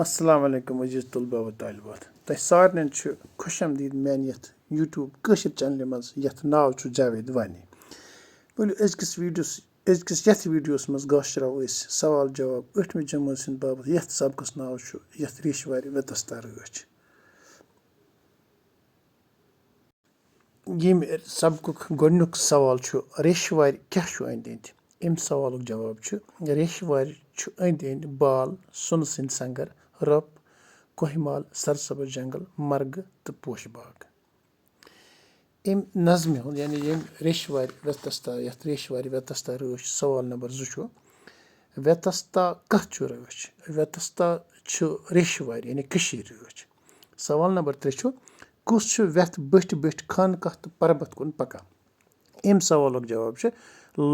السلام علیکم عزیز طلبہ و طالبات تۄہہِ سارنٕے چھُ خۄش آمدیٖد میٛانہِ یَتھ یوٗٹیوٗب کٲشِر چَنلہِ منٛز یَتھ ناو چھُ جاوید وانی ؤلِو أزکِس یَتھ ویٖڈیوَس منٛز گاشراوو أسۍ سوال جواب 8مہِ جمٲژ ہِنٛدِ باپتھ یَتھ سبقَس ناو چھُ یَتھ ریٚشوارِ وٮ۪تَستا رٲچھ. ییٚمہِ سبقُک گۄڈنیُک سوال چھُ ریٚشوارِ کیٛاہ چھُ أنٛدۍ أنٛدۍ؟ اَمہِ سوالُک جواب چھُ ریٚشوارِ چھُ أنٛدۍ أنٛدۍ بال سۄنہٕ سٕنٛدۍ سنٛگَر رۄپ کوہہِ مال سرسبٕز جنٛگل مرگہٕ تہٕ پوشہٕ باغ. اَمہِ نظمہِ ہُنٛد یعنی ییٚمہِ ریٚشوارِ وٮ۪تَستا یَتھ ریٚشوارِ وٮ۪تَستا رٲچھ سوال نمبر 2 چھُ وٮ۪تَستا کَتھ چھُ رٲچھ؟ وٮ۪تَستا چھُ ریٚشوارِ یعنی کٔشیٖرِ رٲچھ. سوال نمبر 3 چھُ کُس چھُ وٮ۪تھ بٔٹھۍ بٔٹھۍ خانقاہ تہٕ پربت کُن پکان؟ اَمہِ سوالُک جواب چھُ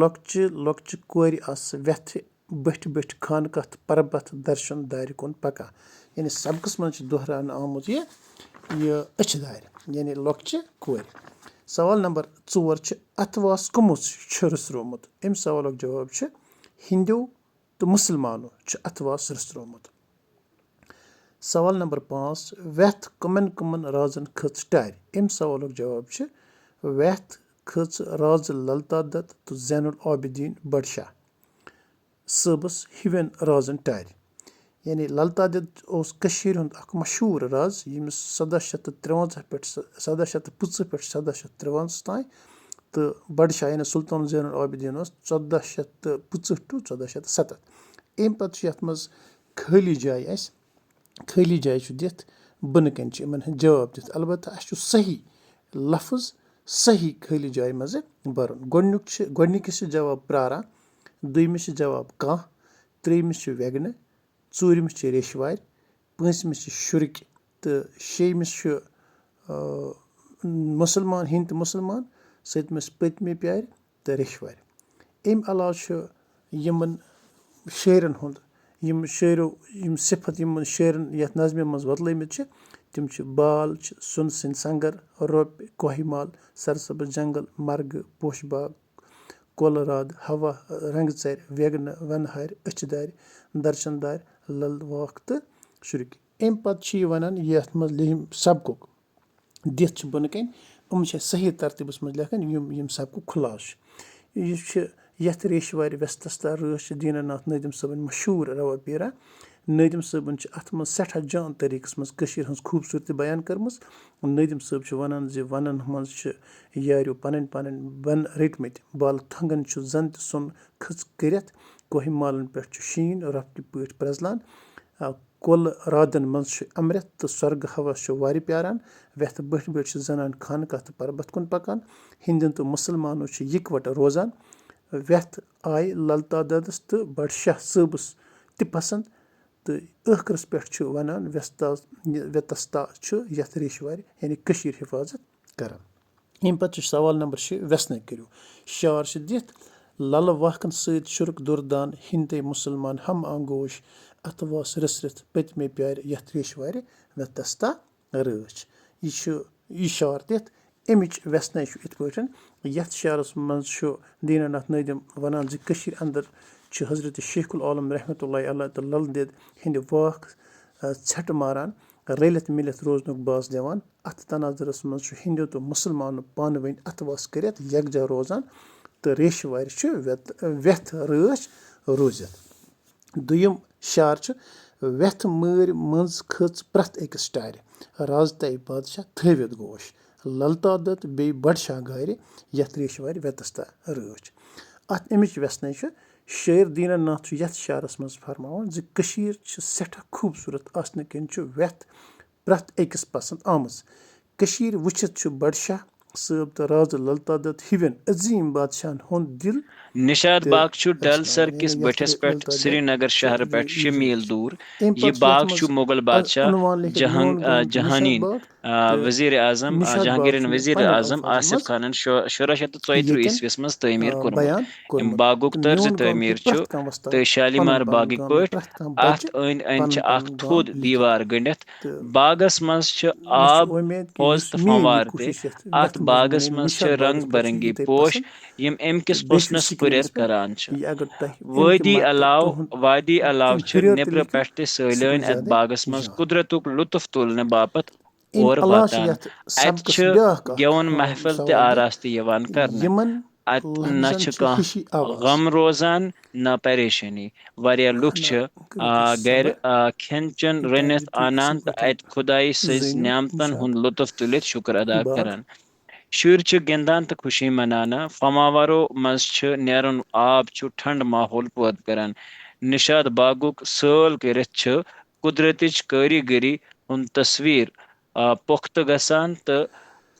لۄکچہِ لۄکچہِ کورِ آسہٕ وٮ۪تھِ بٔٹھۍ بٔٹھۍ خانقاہ تہٕ پربت درشن دارِ کُن پکان. یعنی سبقس منٛز چھُ دۄہراونہٕ آمُت یہِ أچھِ دارِ یعنی لۄکچہِ کورِ. سوال نمبر 4 چھُ اتواس کٕمو چھُ رٔژھرومُت؟ اَمہِ سوالُک جواب چھُ ہِندیو تہٕ مُسلمانو چھُ اتواس رٔژھرومُت. سوال نمبر 5 وٮ۪تھ کٕمن کٕمن رازن کھٔژ ٹارِ؟ اَمہِ سوالُک جواب چھُ وٮ۪تھ کھٔژ رازٕ للتا دت تہٕ زین العابدیٖن بڈشاہ صٲبس ہِوٮ۪ن رازن ٹارِ. یعنی للتا دت اوس کٔشیٖرِ ہُنٛد اکھ مشہوٗر راز ییٚمِس 1753 پٮ۪ٹھ 1750 پٮ۪ٹھ 1753 تام تہٕ بڈشاہ یعنی سُلطان زین العابدیٖن اوس 1450 ٹُہ 1470. اَمہِ پتہٕ چھُ یَتھ منٛز خٲلی جاے اَسہِ خٲلی جاے چھُ دِتھ بۄنہٕ کَنۍ چھِ یِمن ہٕنٛدۍ جواب دِتھ البتہ اَسہِ چھُ صحیح لفظ صحیح خٲلی جایہِ منٛزٕ بَرُن. گۄڈنِکِس چھُ جواب پرٛاران، دوٚیمِس چھُ جواب کانٛہہ، ترٛیٚیِمِس چھُ وٮ۪گنہٕ، ژوٗرمِس چھِ ریٚشوارِ، پٲنٛژمِس چھِ شُرکہِ تہٕ شیٚیِمِس چھُ مُسلمان ہِنٛدۍ تہٕ مُسلمان، سٔتمِس پٔتمہِ پیارِ تہٕ ریٚشوارِ. اَمہِ علاوٕ چھُ یِمن شٲعرن ہُنٛد یِم صِفت یِمن شٲعرن یَتھ نظمہِ منٛز بتلٲومٕتۍ چھِ تِم چھِ بال چھِ سۄنہٕ سٕنٛدۍ سنٛگر رۄپہِ کوہہِ مال سرسبٕز جنٛگل مرگہٕ پوشہٕ باغ کۄلہٕ راد ہوا رنٛگہٕ ژرِ وٮ۪گنہٕ وَنہارِ أچھِ دارِ درشن دارِ لل واکھ تہٕ شُرکہِ. اَمہِ پتہٕ چھِ یہِ وَنان یَتھ منٛز ییٚمہِ سبقُک دِتھ چھِ بۄنہٕ کَنۍ یِم چھِ صحیح ترتیٖبس منٛز لیکھان یِم سبقُک خُلاصہٕ چھُ. یہِ چھُ یَتھ ریٚشوارِ وٮ۪تَستا رٲچھ چھِ دیٖنا ناتھ نٲدِم صٲبٕنۍ مشہوٗر روا پیرا. نٲدِم صٲبن چھِ اَتھ منٛز سٮ۪ٹھاہ جان طریٖقس منٛز کٔشیٖرِ ہٕنٛز خوٗبصوٗرتی بیان کٔرمٕژ. نٲدِم صٲب چھُ وَنان زِ وَنن منٛز چھِ یاریو پنٕنۍ پنٕنۍ بن رٔٹمٕتۍ بالہٕ تھنٛگن چھُ زن تہِ سۄن کھٔژ کٔرِتھ کوہہِ مالن پٮ۪ٹھ چھُ شیٖن رۄپھِ پٲٹھۍ پرٛزلان کۄلہٕ رادن منٛز چھُ امرِت تہٕ سۄرگہٕ ہوا چھُ وارِ پیاران وٮ۪تھ بٔٹھۍ بٔٹھۍ چھِ زنان خانقاہ تہٕ پربت کُن پکان ہِندٮ۪ن تہٕ مُسلمانو چھِ یِکوَٹہٕ روزان وٮ۪تھ آیہِ للتا ددس تہٕ بڈشاہ صٲبس تہِ پسنٛد تہٕ ٲخرس پٮ۪ٹھ چھُ وَنان وٮ۪تَستا چھُ یَتھ ریٚشوارِ یعنی کٔشیٖر حِفاظت کران. اَمہِ پتہٕ چھُ سوال نمبر 6 وٮ۪سنَے کٔرِو. شعار چھِ دِتھ للہٕ واکھن سۭتۍ شُرک دُردان ہِنٛدے مُسلمان ہم آنگوش اتواس رٔسرِتھ پٔتمے پیارِ یَتھ ریٚشوارِ وٮ۪تَستا رٲچھ. یہِ چھُ یہِ شعار دِتھ اَمِچ وٮ۪سنَے چھُ یِتھ پٲٹھۍ یَتھ شعرس منٛز چھُ دیٖنا ناتھ نٲدِم وَنان زِ کٔشیٖرِ انٛدر چھُ حضرت شیخ العالم رحمتہ اللہ علیہ تہٕ لل دٮ۪د ہِنٛدِ واکھ ژھٮ۪ٹہٕ ماران رٔلِتھ مِلِتھ روزنُک باس دِوان. اَتھ تناظرس منٛز چھُ ہِندیو تہٕ مُسلمانو پانہٕ ؤنۍ اتواس کٔرِتھ یکجاہ روزان تہٕ ریٚشوارِ چھُ وٮ۪تھ رٲچھ روٗزِتھ. دوٚیِم شعر چھُ وٮ۪تھ مٲرۍ منٛز کھٔژ پرٛٮ۪تھ أکِس ٹارِ رازتاے بادشاہ تھٲوِتھ گوش للتا دت بیٚیہِ بڈشاہ گارِ یَتھ ریٚشوارِ وٮ۪تَستا رٲچھ. اَمِچ وٮ۪سنَے چھُ شٲعر دیٖنا ناتھ چھُ یَتھ شعرس منٛز فرماوان زِ کٔشیٖر چھِ سٮ۪ٹھاہ خوٗبصوٗرت آسنہٕ کِنۍ چھُ وٮ۪تھ پرٛٮ۪تھ أکِس پسنٛد آمٕژ. کٔشیٖر وٕچھِتھ چھُ بڈشاہ صٲب تہٕ رازٕ للتا دت ہِوٮ۪ن عظیٖم بادشاہن ہُنٛد دِل نِشاط باغ چھُ ڈل سر کِس بٔٹھِس پٮ۪ٹھ سرینگر شہرٕ پٮ۪ٹھ 6 میٖل دوٗر. یہِ باغ چھُ مُغل بادشاہ جہانگیٖر वजीर आजम निशात बाग जहांगीरन छु मे वजीर पन्नेन आजम अल्फाजन आसिफ मज खानन 1634 येतन ईस्वीस मज तमीर कोरमुत बयान अम कोरमुत बागुक तो तर्ज म्योन गाम कि तमीर प्रथ कम तो वस्ताद पन्न शालीमार पन्न बागिक गाम पट प्रथ कम बच्चे अत अंद पन्न अख पन्न गाम थोद लिखित दीवार गंडित तो बागस मज मे आब उम्मीद कि पोज तो मीन यह फंवार ते कोशिश अत यथ बागस मजमून मज निशात बागस रंग पे बरंगी ये पोश पसंद यम तो अमकिस बेस पुसनस पुरेर स्क्रीनस पे करान छ ये अगर तह अमि वादी मत अलाव तुहद वादी अलाव अम छ हुरियत निब्र लिखिव पेट सह गो सलन अत ज्यादा बागस मज जान कुदरतुक लुत्फ तुलने बापत अम और अलावा वातान यथ अत सबकस छ ब्याख गेवन महफिल ते सवाल दित आरास्ते यवान करने यमन अत न लफ्जन छ छ हिशी आवाज गम रोजान न परेशानी वारिया लुक ना छ करो तुम गर सबर खेन चन युतान रनित जो तुम आनान असल तो पठन अत खुदाई सज जैनो नियामतन निशात हुन लुत्फ तुलित शुक्र अदा बाग करन शुर छ गिंदान तो खुशी मनाना फमावरो मज छ नेरन आब छ ठंड माहौल पद करन निशाद बागुक सल करित छ कुदरतिच कारीगरी हुन तस्वीर पुख्त गसान तो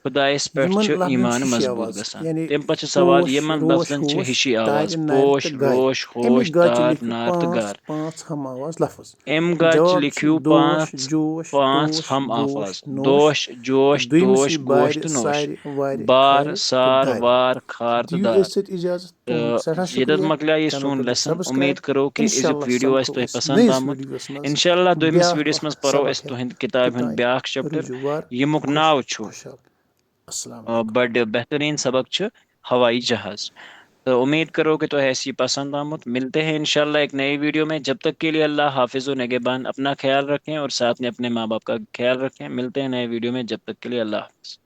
खुदायस पेठ यमन छ लफ्जन ईमान हिशी मजबूत आवाज गसान यानी तम पछ सवाल पोश यमन रोश लफ्जन छ होश हिशी तार आवाज नार पोश तो गाय रोश अमिक होश गाच तार लिखिव नार तो गार पांच हम आवाज लफ्ज एम गच जवाब छ लिखियो दोश पांच जोश पांच तोश हम गोश आफाज नोश दोश जोश दुयमस तोश गोश बार तो नोश सार वार बार खार तो सार दार वार खार तो दियो दार इस इजाजत तुंद तो सठा ये शुक्रिया मकलिया ये चैनल सोन कर लेसन सब्सक्राइब उम्मीद करो कि इस इंशाल्लाह वीडियो समखो तुह इस पसंद नयस आमुत वीडियोस मज इंशाल्लाह दोमिस ब्याख वीडियोस मज परो सबक इस हेत तुहंद किताब हंद युतान ब्याख चैप्टर रुजुवार यमुक खुश नाव छु खुशहाल अस्सलाम वालेकुम बड़ बेहतरीन सबक छ हवाई जहाज तो उम्मीद करो कि तो ऐसी पसंद आमुत मिलते हैं इंशाल्लाह एक नई वीडियो में जब तक के लिए अल्लाह हाफिज़ व निगहबान अपना ख्याल रखें और साथ में अपने माँ बाप का ख्याल रखें मिलते हैं नए वीडियो में जब तक के लिए अल्लाह हाफिज़